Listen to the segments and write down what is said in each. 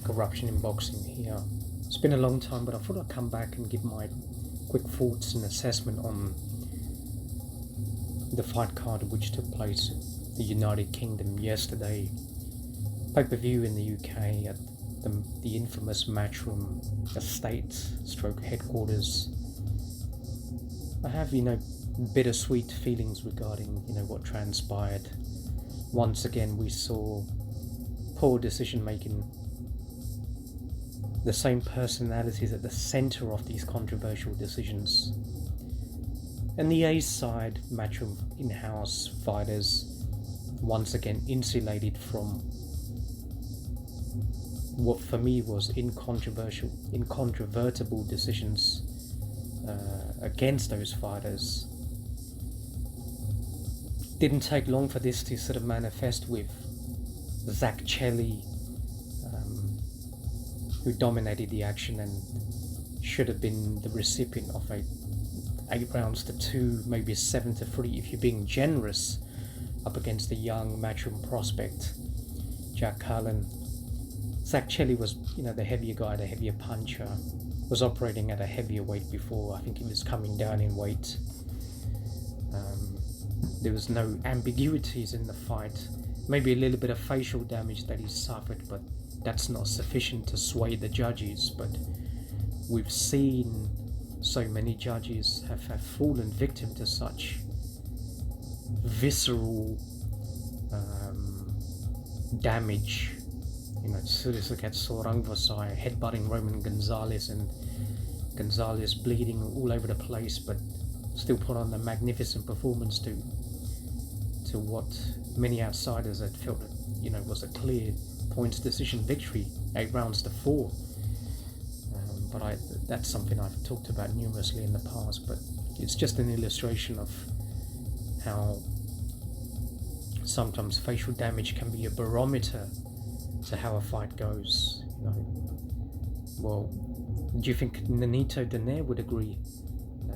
corruption in boxing here. It's been a long time, but I thought I'd come back and give my quick thoughts and assessment on the fight card which took place in the United Kingdom yesterday. Pay-per-view in the UK at the infamous MatchRoom estate / headquarters. I have, bittersweet feelings regarding, what transpired. Once again, we saw poor decision making. The same personalities at the center of these controversial decisions. And the A side, MatchRoom in-house fighters, once again insulated from what for me was incontrovertible decisions against those fighters. Didn't take long for this to sort of manifest with Zack Chelli, who dominated the action and should have been the recipient of a 8 rounds to 2, maybe 7 to 3 if you're being generous, up against the young MatchRoom prospect Jack Cullen. Zack Chelli was, the heavier guy, the heavier puncher, was operating at a heavier weight before. I think he was coming down in weight. There was no ambiguities in the fight. Maybe a little bit of facial damage that he suffered, but that's not sufficient to sway the judges. But we've seen so many judges have fallen victim to such visceral damage. Let's look at Sorang Vasai headbutting Roman Gonzalez, and Gonzalez bleeding all over the place, but still put on a magnificent performance to what many outsiders had felt was a clear points decision victory, 8 rounds to 4. But that's something I've talked about numerously in the past, but it's just an illustration of how sometimes facial damage can be a barometer to how a fight goes. Well, do you think Nonito Donaire would agree?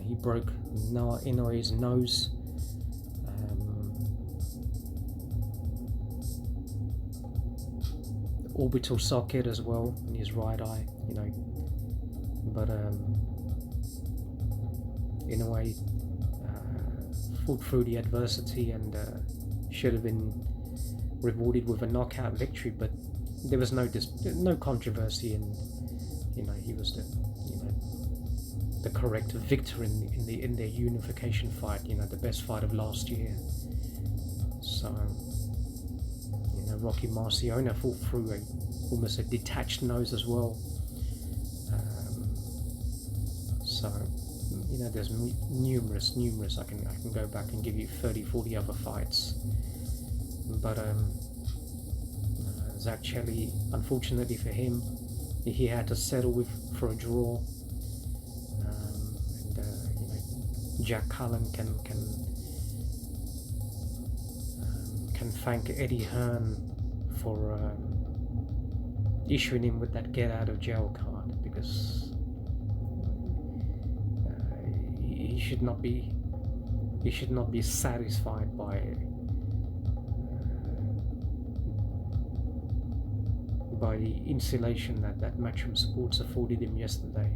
He broke Inouye's nose. Orbital socket as well in his right eye, but Inoue fought through the adversity and should have been rewarded with a knockout victory, but there was no controversy, and he was the correct victor in their unification fight, the best fight of last year. So Rocky Marciano fought through almost a detached nose as well. So there's numerous. I can go back and give you 30-40 other fights, but Zack Chelli, unfortunately for him, he had to settle for a draw. Jack Cullen can thank Eddie Hearn for issuing him with that get out of jail card, because he should not be satisfied by the insulation that MatchRoom Sports afforded him yesterday.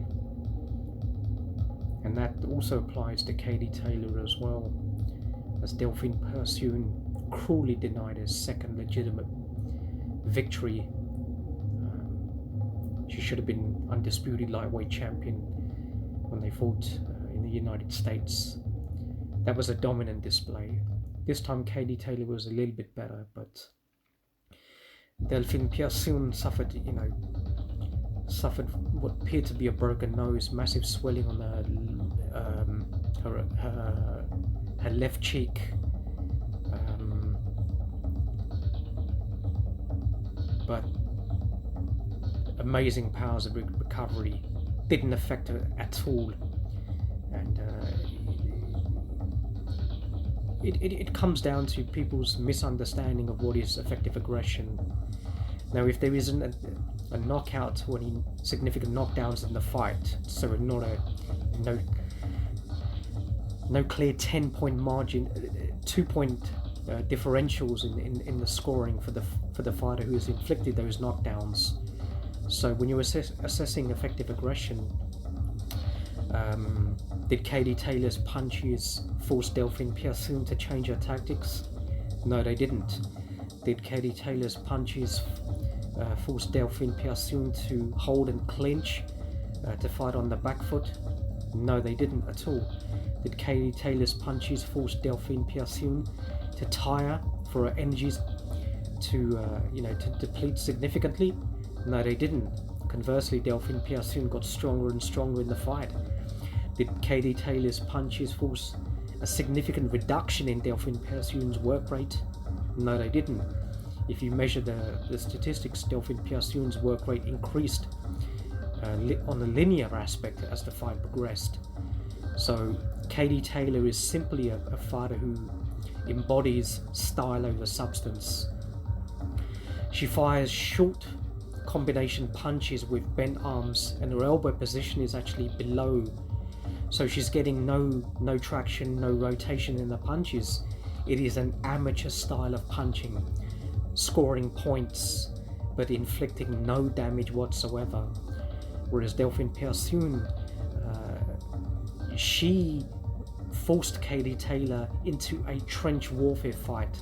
And that also applies to Katie Taylor as well, as Delfine Persoon cruelly denied his second legitimate victory. She should have been undisputed lightweight champion when they fought in the United States. That was a dominant display. This time Katie Taylor was a little bit better, but Delfine Persoon suffered what appeared to be a broken nose, massive swelling on her left cheek. But amazing powers of recovery, didn't affect her at all, and it comes down to people's misunderstanding of what is effective aggression. Now, if there isn't a knockout or any significant knockdowns in the fight, so not no clear 10-point margin, 2-point differentials in the scoring for the fighter who has inflicted those knockdowns, So when you're assessing effective aggression, did Katie Taylor's punches force Delfine Persoon to change her tactics? No, they didn't. Did Katie Taylor's punches force Delfine Persoon to hold and clinch to fight on the back foot? No, they didn't at all. Did Katie Taylor's punches force Delfine Persoon to tire for her energies to deplete significantly? No, they didn't. Conversely, Delfine Persoon got stronger and stronger in the fight. Did Katie Taylor's punches force a significant reduction in Delfine Persoon's work rate? No, they didn't. If you measure the statistics, Delfine Persoon's work rate increased on a linear aspect as the fight progressed. So Katie Taylor is simply a fighter who embodies style over substance. She fires short combination punches with bent arms, and her elbow position is actually below, so she's getting no traction, no rotation in the punches. It is an amateur style of punching, scoring points but inflicting no damage whatsoever. Whereas Delfine Persoon, she forced Katie Taylor into a trench warfare fight.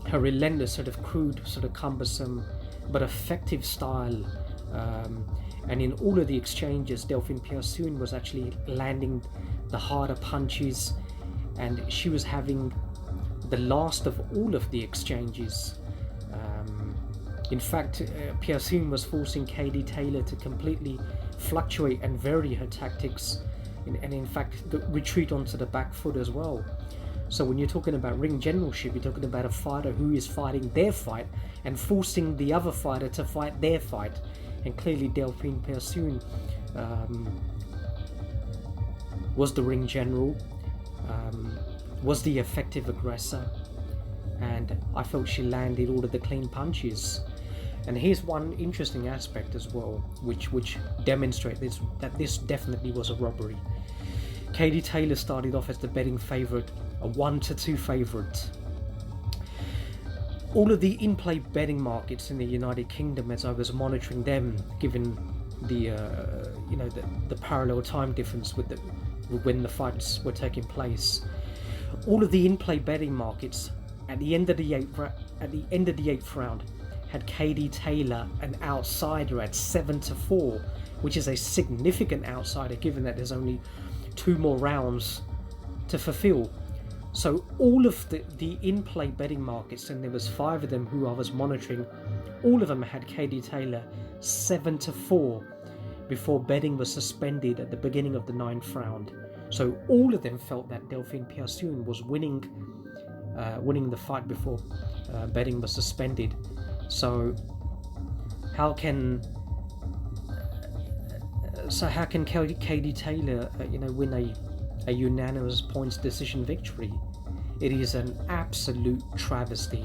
Her relentless, sort of crude, sort of cumbersome but effective style, and in all of the exchanges, Delfine Persoon was actually landing the harder punches, and she was having the last of all of the exchanges. In fact, Persoon was forcing Katie Taylor to completely fluctuate and vary her tactics, and in fact retreat onto the back foot as well. So when you're talking about ring generalship, you're talking about a fighter who is fighting their fight and forcing the other fighter to fight their fight. And clearly Delfine Persoon was the ring general, was the effective aggressor, and I felt she landed all of the clean punches. And here's one interesting aspect as well, which demonstrates that this definitely was a robbery. Katie Taylor started off as the betting favourite, a 1-2 favourite. All of the in-play betting markets in the United Kingdom, as I was monitoring them, given the parallel time difference with when the fights were taking place, all of the in-play betting markets at the end of the eighth round had Katie Taylor an outsider at 7-4, which is a significant outsider given that there's only 2 more rounds to fulfill. So all of the in-play betting markets, and there was 5 of them who I was monitoring, all of them had Katie Taylor 7-4 before betting was suspended at the beginning of the 9th round. So all of them felt that Delfine Persoon was winning the fight before betting was suspended. So how can Katie Taylor win a unanimous points decision victory? It is an absolute travesty.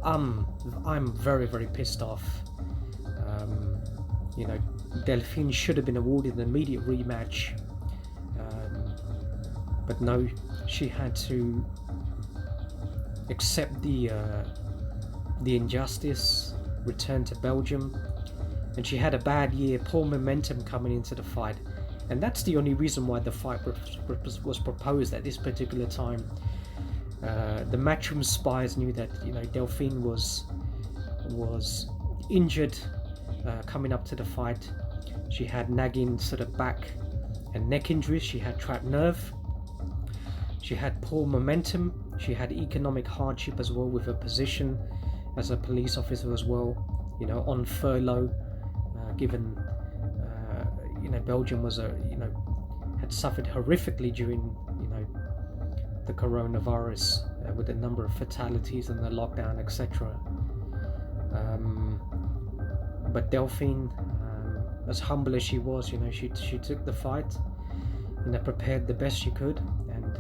I'm very, very pissed off. Delfine should have been awarded an immediate rematch, but no, she had to accept the injustice, return to Belgium, and she had a bad year, poor momentum coming into the fight, and that's the only reason why the fight was proposed at this particular time. The MatchRoom spies knew that Delfine was injured coming up to the fight. She had nagging sort of back and neck injuries. She had trapped nerve. She had poor momentum. She had economic hardship as well with her position as a police officer as well, on furlough, given Belgium was had suffered horrifically during the coronavirus, with a number of fatalities and the lockdown, etc. But Delfine, as humble as she was, she took the fight, prepared the best she could, and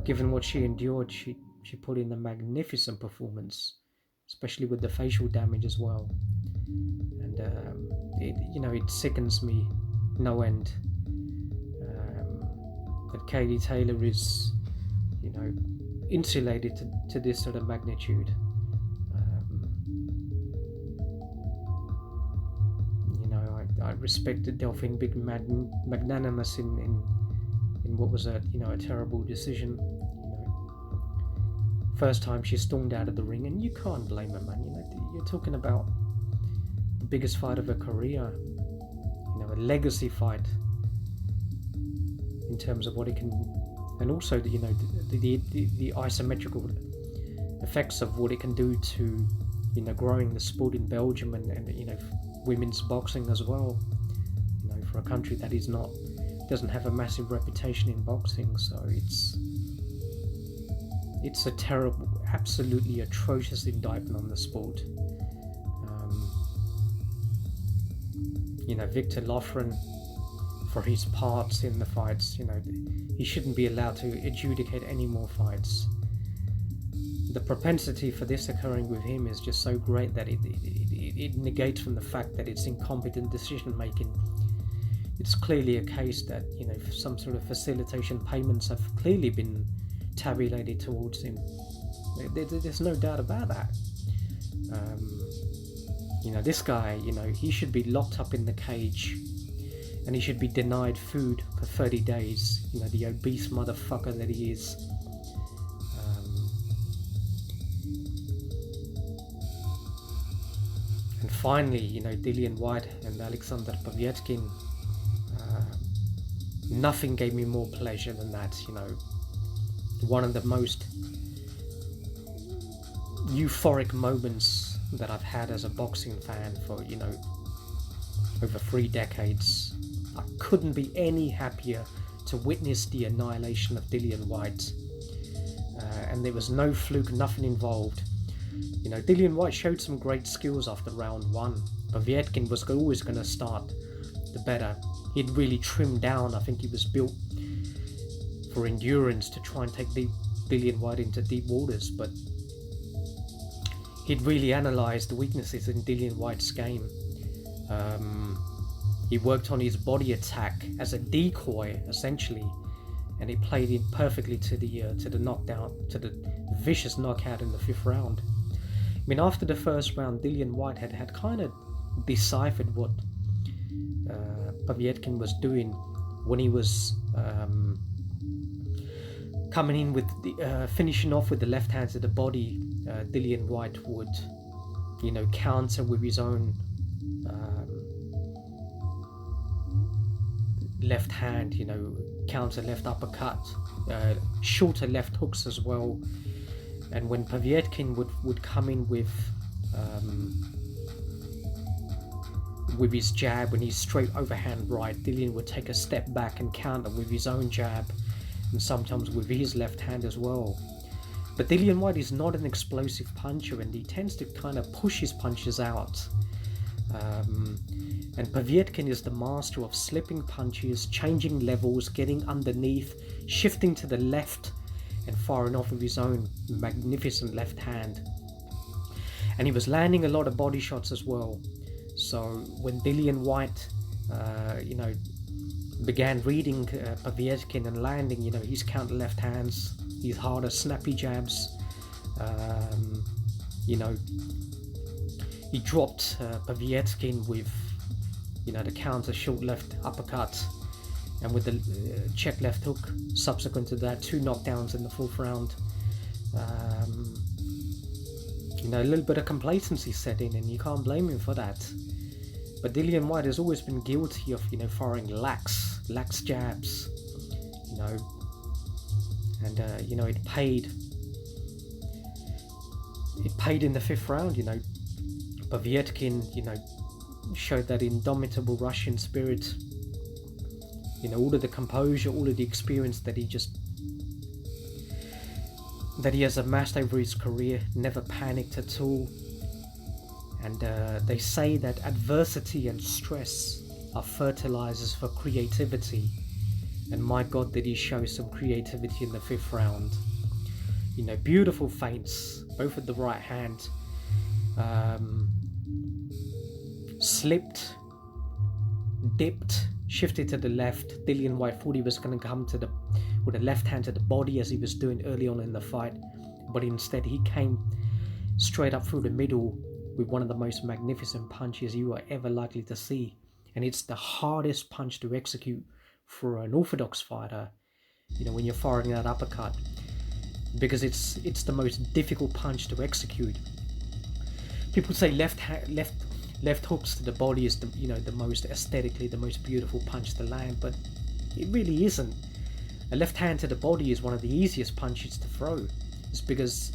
given what she endured, she put in a magnificent performance, especially with the facial damage as well. And it sickens me no end that Katie Taylor is insulated to this sort of magnitude. I respected Delfine being magnanimous in what was a terrible decision. First time she stormed out of the ring, and you can't blame her, man. You're talking about the biggest fight of her career, a legacy fight in terms of what it can, and also the isometrical effects of what it can do to growing the sport in Belgium and women's boxing as well. For a country that doesn't have a massive reputation in boxing, so it's a terrible, absolutely atrocious indictment on the sport. Victor Loughran, for his parts in the fights, he shouldn't be allowed to adjudicate any more fights. The propensity for this occurring with him is just so great that it negates from the fact that it's incompetent decision making. It's clearly a case that some sort of facilitation payments have clearly been tabulated towards him. There's no doubt about that. This guy, he should be locked up in the cage, and he should be denied food for 30 days. The obese motherfucker that he is. And finally, Dillian Whyte and Alexander Povietkin. Nothing gave me more pleasure than that. One of the most euphoric moments that I've had as a boxing fan for over 3 decades. I couldn't be any happier to witness the annihilation of Dillian Whyte, and there was no fluke, nothing involved. Dillian Whyte showed some great skills after round 1. Povietkin was always going to start the better. He'd really trimmed down. I think he was built for endurance to try and take Dillian Whyte into deep waters, but he'd really analysed the weaknesses in Dillian Whyte's game. He worked on his body attack as a decoy, essentially, and he played it perfectly to the knockdown, to the vicious knockout in the 5th round. I mean, after the first round, Dillian Whyte had kind of deciphered what Povietkin was doing when he was coming in with finishing off with the left hand to the body. Dillian Whyte would, counter with his own left hand, counter left uppercut, shorter left hooks as well. And when Povietkin would come in with his jab, when he's straight overhand right, Dillian would take a step back and counter with his own jab, and sometimes with his left hand as well. But Dillian Whyte is not an explosive puncher, and he tends to kind of push his punches out. And Povietkin is the master of slipping punches, changing levels, getting underneath, shifting to the left, and firing off with his own magnificent left hand. And he was landing a lot of body shots as well. So when Dillian Whyte, began reading Povietkin and landing, his counter left hands, his harder, snappy jabs, he dropped Povietkin with, the counter short left uppercut, and with the check left hook. Subsequent to that, 2 knockdowns in the 4th round. A little bit of complacency set in, and you can't blame him for that. But Dillian Whyte has always been guilty of, firing lax jabs, and it paid. It paid in the 5th round. Povietkin, showed that indomitable Russian spirit. All of the composure, all of the experience that he has amassed over his career, never panicked at all. And they say that adversity and stress are fertilizers for creativity. And my God, did he show some creativity in the 5th round. Beautiful feints, both with the right hand. Slipped, dipped, shifted to the left. Dillian Whyte thought he was going to come with a left hand to the body as he was doing early on in the fight, but instead he came straight up through the middle with one of the most magnificent punches you are ever likely to see. and it's the hardest punch to execute for an orthodox fighter, you know, when you're firing that uppercut, because it's the most difficult punch to execute. People say left hooks to the body is the, you know, the most aesthetically the most beautiful punch to land, but it really isn't. A left hand to the body is one of the easiest punches to throw. It's because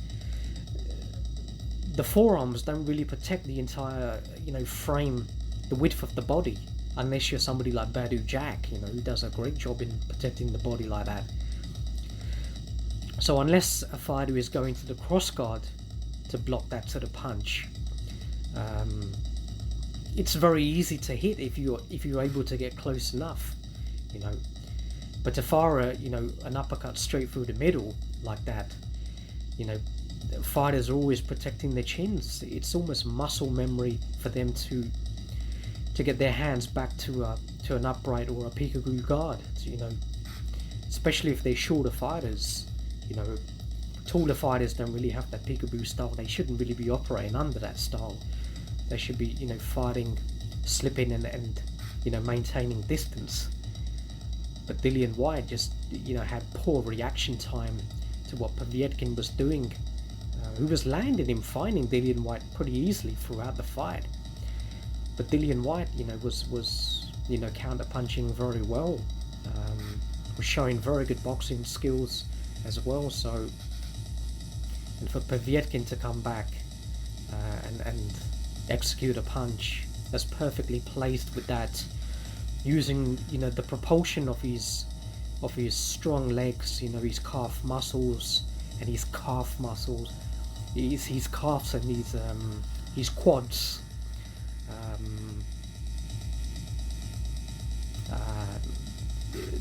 the forearms don't really protect the entire, you know, frame, the width of the body, unless you're somebody like Zack, you know, who does a great job in protecting the body like that. So unless a fighter is going to the cross guard to block that sort of punch, it's very easy to hit if you're able to get close enough, you know. But to fire you know, an uppercut straight through the middle like that, you know, fighters are always protecting their chins. It's almost muscle memory for them to get their hands back to an upright or a peekaboo guard, you know, especially if they're shorter fighters. You know, taller fighters don't really have that peekaboo style. They shouldn't really be operating under that style. They should be, you know, fighting, slipping and you know, maintaining distance. But Dillian Whyte just, you know, had poor reaction time to what Povietkin was doing, who was landing him, finding Dillian Whyte pretty easily throughout the fight. But Dillian Whyte, you know, was you know, counter punching very well, was showing very good boxing skills as well. So, and for Povietkin to come back and execute a punch that's perfectly placed with that, using, you know, the propulsion of his strong legs, you know, his calf muscles and his calf muscles, his calves and his quads,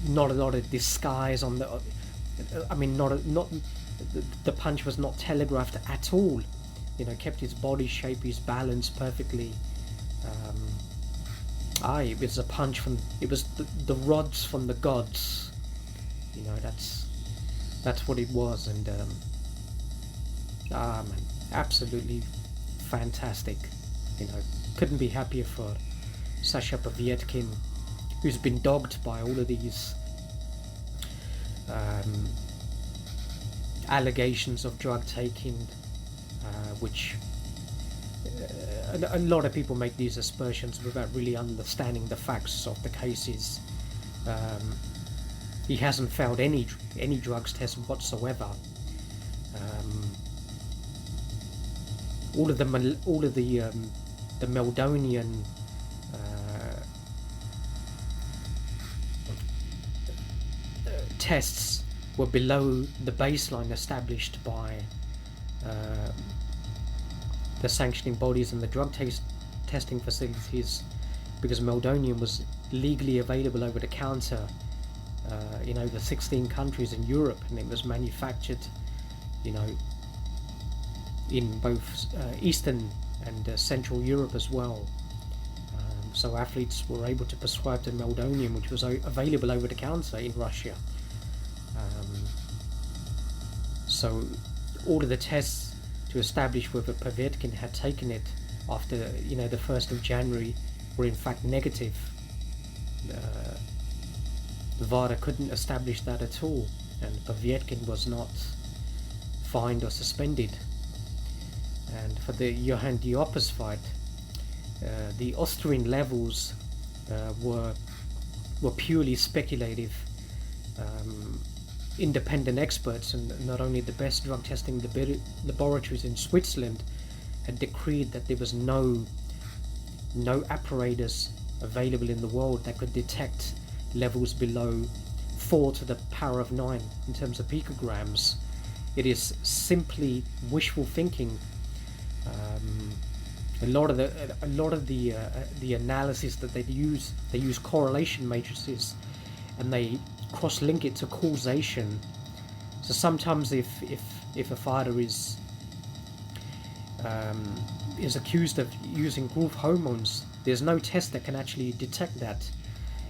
not a lot of disguise on the, I mean, the punch was not telegraphed at all, you know, kept his body shape, his balance perfectly. It was a punch from, it was the rods from the gods, you know, that's what it was. And man, absolutely fantastic, you know, couldn't be happier for Sasha Povietkin, who's been dogged by all of these allegations of drug taking, which a lot of people make these aspersions without really understanding the facts of the cases. He hasn't failed any drugs test whatsoever. All of the Meldonian tests were below the baseline established by the sanctioning bodies and the drug testing facilities, because Meldonium was legally available over the counter in over 16 countries in Europe, and it was manufactured, you know, in both Eastern and Central Europe as well. So athletes were able to prescribe the Meldonium, which was available over the counter in Russia. So all of the tests to establish whether Povietkin had taken it after, you know, the 1st of January were in fact negative. VADA couldn't establish that at all, and Povietkin was not fined or suspended. And for the Johann Diop's fight, the Austrian levels were purely speculative. Independent experts, and not only the best drug testing laboratories in Switzerland, had decreed that there was no apparatus available in the world that could detect levels below 4 to the power of 9 in terms of picograms. It is simply wishful thinking. A lot of the analysis that they use correlation matrices, and they cross-link it to causation. So sometimes if a fighter is accused of using growth hormones, there's no test that can actually detect that.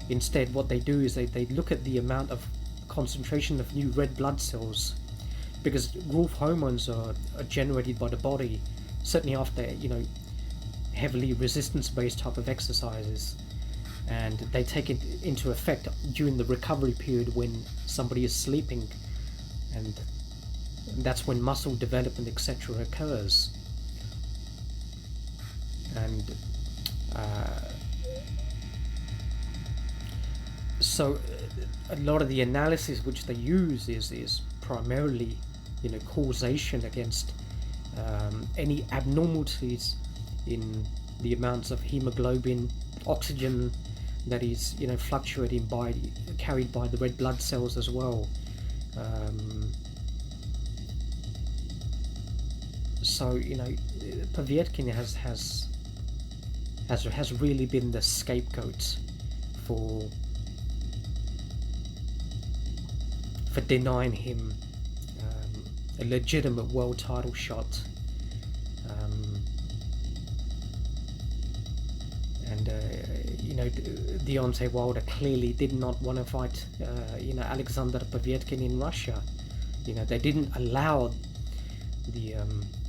Instead, what they do is they look at the amount of concentration of new red blood cells, because growth hormones are generated by the body, certainly after, you know, heavily resistance-based type of exercises. and they take it into effect during the recovery period when somebody is sleeping, and that's when muscle development, etc., occurs. And so a lot of the analysis which they use is primarily, causation against any abnormalities in the amounts of hemoglobin, oxygen that is fluctuating carried by the red blood cells as well. So Povietkin has really been the scapegoat for denying him a legitimate world title shot. And Deontay Wilder clearly did not want to fight Alexander Povietkin in Russia. They didn't allow the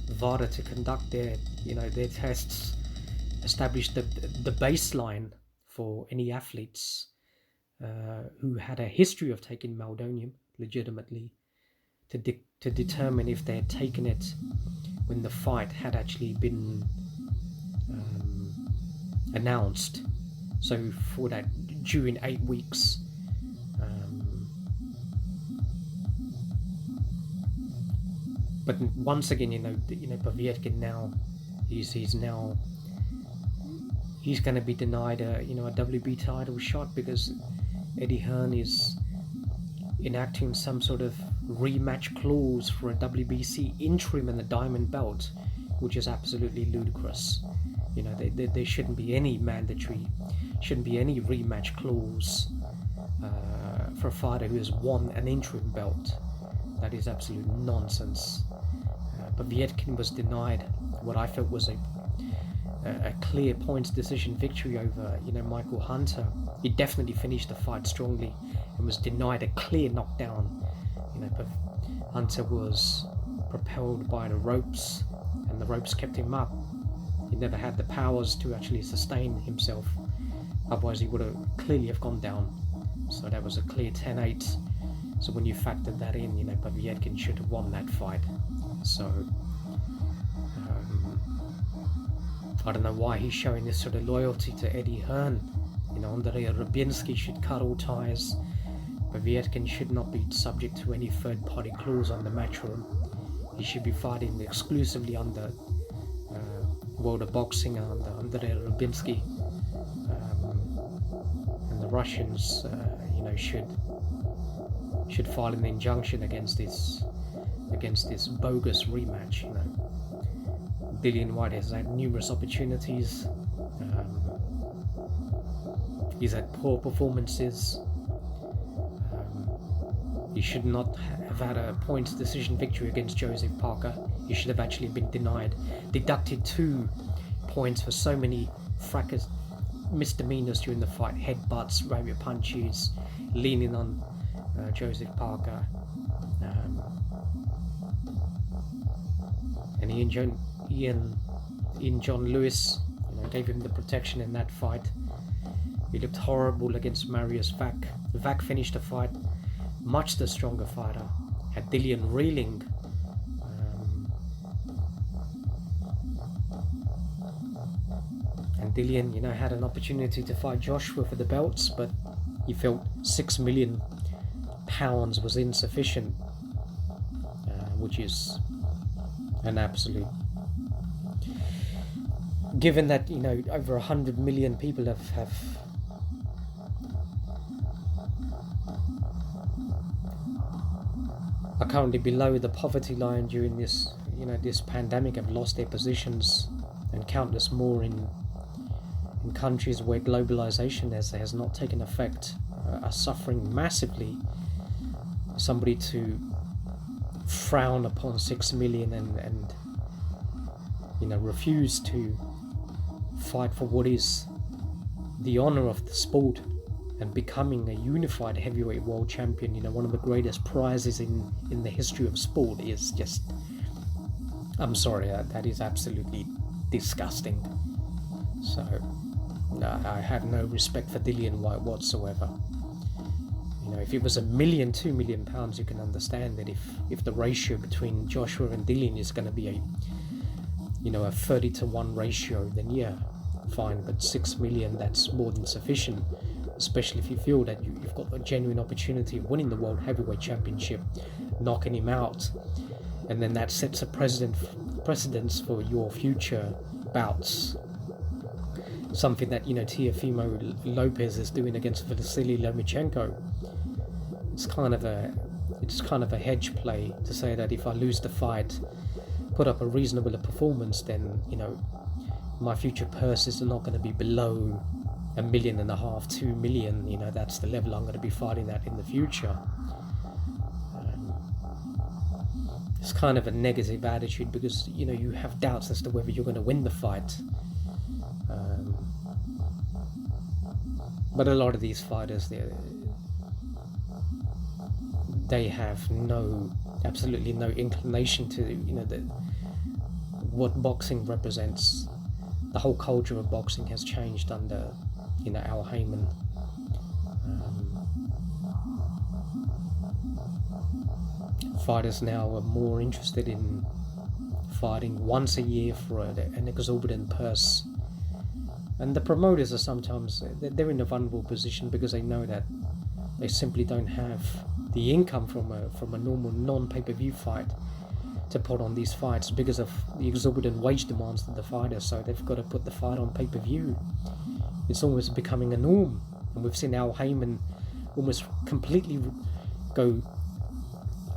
VADA to conduct their tests, establish the baseline for any athletes who had a history of taking meldonium legitimately, to determine if they had taken it when the fight had actually been announced. So for that, during 8 weeks, but once again, Povietkin now, he's going to be denied a WB title shot because Eddie Hearn is enacting some sort of rematch clause for a WBC interim and the diamond belt, which is absolutely ludicrous. There shouldn't be any any rematch clause for a fighter who has won an interim belt. That is absolute nonsense. Povietkin was denied what I felt was a clear points decision victory over Michael Hunter. He definitely finished the fight strongly and was denied a clear knockdown. Hunter was propelled by the ropes, and the ropes kept him up. He never had the powers to actually sustain himself, otherwise he would have clearly have gone down. So that was a clear 10-8. So when you factor that in, Povietkin should have won that fight. So I don't know why he's showing this sort of loyalty to Eddie Hearn. Andrei Rubinski should cut all ties. Povietkin should not be subject to any third-party clause on the Matchroom. He should be fighting exclusively under World of Boxing under Andrei Rubinski. And the Russians, should file an injunction against this bogus rematch. Dillian Whyte has had numerous opportunities. He's had poor performances. He should not have had a points decision victory against Joseph Parker. He should have actually been deducted 2 points for so many fracas misdemeanors during the fight: headbutts, rabbit punches, leaning on Joseph Parker, and Ian John Lewis gave him the protection in that fight. He looked horrible against Marius Vac. Vac finished the fight much the stronger fighter, had Dillian reeling. And Dillian, had an opportunity to fight Joshua for the belts, but he felt £6 million was insufficient, which is an absolute. Given that over 100 million people have are currently below the poverty line during this this pandemic, have lost their positions, and countless more in countries where globalization has not taken effect are suffering massively. Somebody to frown upon 6 million and refuse to fight for what is the honor of the sport and becoming a unified heavyweight world champion, one of the greatest prizes in the history of sport, is just, I'm sorry, that is absolutely disgusting. So I have no respect for Dillian Whyte whatsoever. You know, if it was £1 million, £2 million, you can understand that if the ratio between Joshua and Dillian is going to be a 30-to-1 ratio, then yeah, fine. But 6 million, that's more than sufficient, especially if you feel that you've got a genuine opportunity of winning the World Heavyweight Championship, knocking him out, and then that sets a precedence for your future bouts. Something that, Teofimo Lopez is doing against Vasily Lomachenko. It's kind of a hedge play to say that if I lose the fight, put up a reasonable performance, then my future purses are not going to be below $1.5 million, $2 million. That's the level I'm going to be fighting at in the future. It's kind of a negative attitude because you have doubts as to whether you're going to win the fight. But a lot of these fighters, they have absolutely no inclination to what boxing represents. The whole culture of boxing has changed under Al Heyman. Fighters now are more interested in fighting once a year for an exorbitant purse, and the promoters are sometimes they're in a vulnerable position because they know that they simply don't have the income from a normal non-pay-per-view fight to put on these fights because of the exorbitant wage demands of the fighters. So they've got to put the fight on pay-per-view. It's almost becoming a norm, and we've seen Al Heyman almost completely go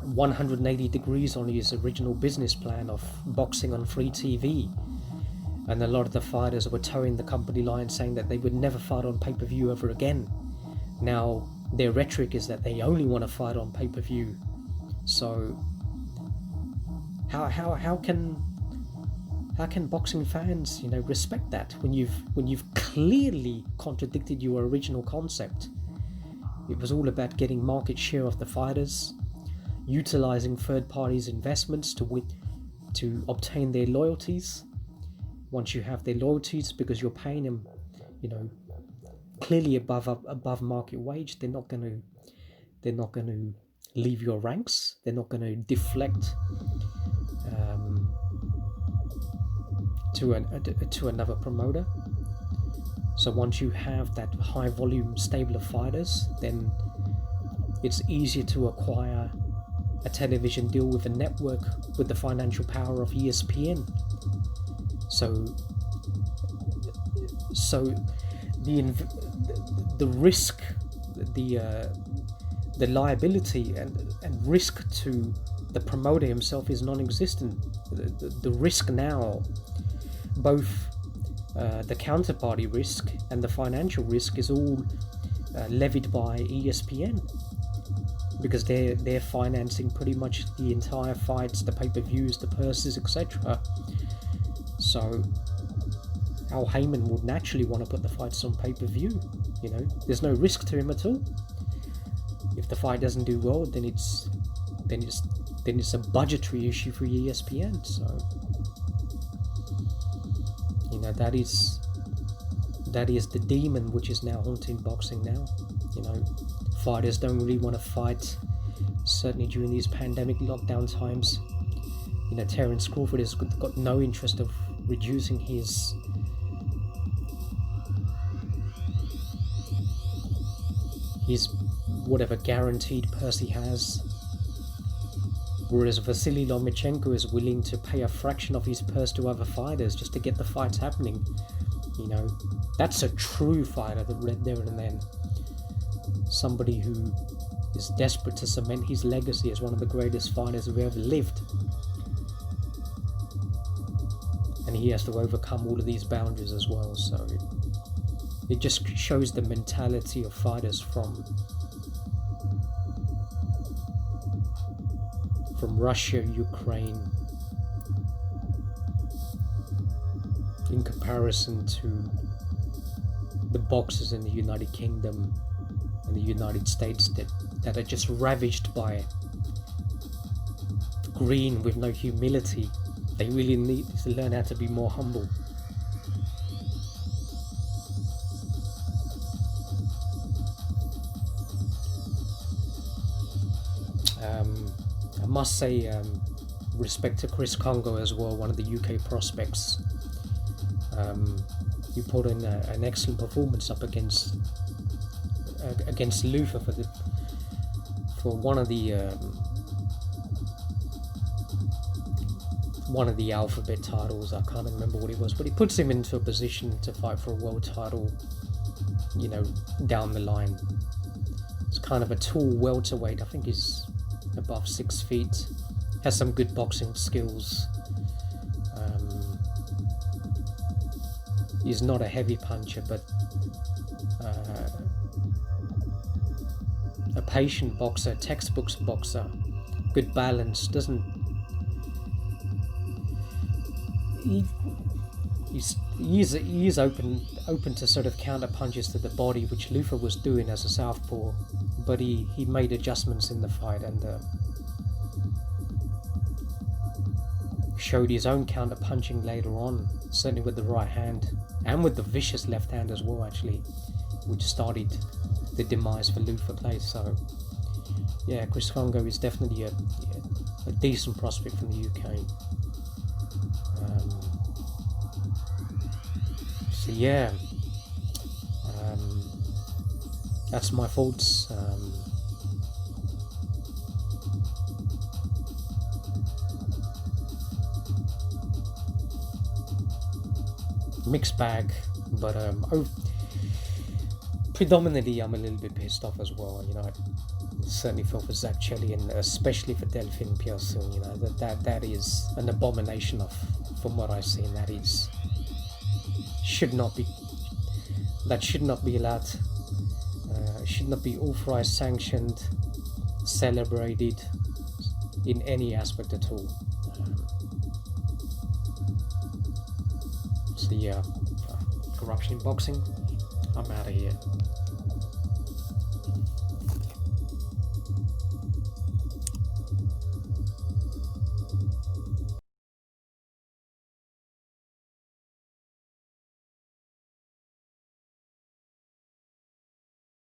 180 degrees on his original business plan of boxing on free TV, and a lot of the fighters were towing the company line, saying that they would never fight on pay-per-view ever again. Now their rhetoric is that they only want to fight on pay-per-view. So how can boxing fans respect that when you've clearly contradicted your original concept? It was all about getting market share of the fighters, utilizing third parties' investments to obtain their loyalties. Once you have their loyalties, because you're paying them clearly above market wage, they're not going to leave your ranks. They're not going to deflect to another promoter. So once you have that high volume stable of fighters, then it's easier to acquire a television deal with a network with the financial power of ESPN. So the risk, the liability and risk to the promoter himself is non-existent. The risk now, both the counterparty risk and the financial risk, is all levied by ESPN, because they're financing pretty much the entire fights, the pay-per-views, the purses, etc. So Al Heyman would naturally want to put the fights on pay-per-view. There's no risk to him at all. If the fight doesn't do well, then it's a budgetary issue for ESPN. So that is the demon which is now haunting boxing now. Fighters don't really want to fight, certainly during these pandemic lockdown times. Terence Crawford has got no interest of reducing his whatever guaranteed purse he has, whereas Vasily Lomachenko is willing to pay a fraction of his purse to other fighters just to get the fights happening. That's a true fighter, that right there and then. Somebody who is desperate to cement his legacy as one of the greatest fighters who ever lived. And he has to overcome all of these boundaries as well. So it just shows the mentality of fighters from Russia, Ukraine, in comparison to the boxers in the United Kingdom and the United States that are just ravaged by green with no humility. They really need to learn how to be more humble. I must say, respect to Chris Kongo as well, one of the UK prospects. He put in an excellent performance up against Luther for one of the alphabet titles. I can't remember what it was, but he puts him into a position to fight for a world title, you know, down the line. It's kind of a tall welterweight. I think he's above 6 feet. Has some good boxing skills. He's not a heavy puncher, but a patient boxer, textbook boxer, good balance. He is open to sort of counter punches to the body, which Luther was doing as a southpaw, but he made adjustments in the fight and showed his own counter punching later on, certainly with the right hand and with the vicious left hand as well, actually, which started the demise for Luther Place. So yeah, Chris Kongo is definitely a decent prospect from the UK. So yeah, that's my thoughts. Mixed bag, but predominantly I'm a little bit pissed off as well. You know, I certainly feel for Zack, Chelli, and especially for Delfine Persoon. You know, that is an abomination from what I've seen. Should not be allowed, should not be authorized, sanctioned, celebrated in any aspect at all. So yeah, corruption in boxing, I'm out of here.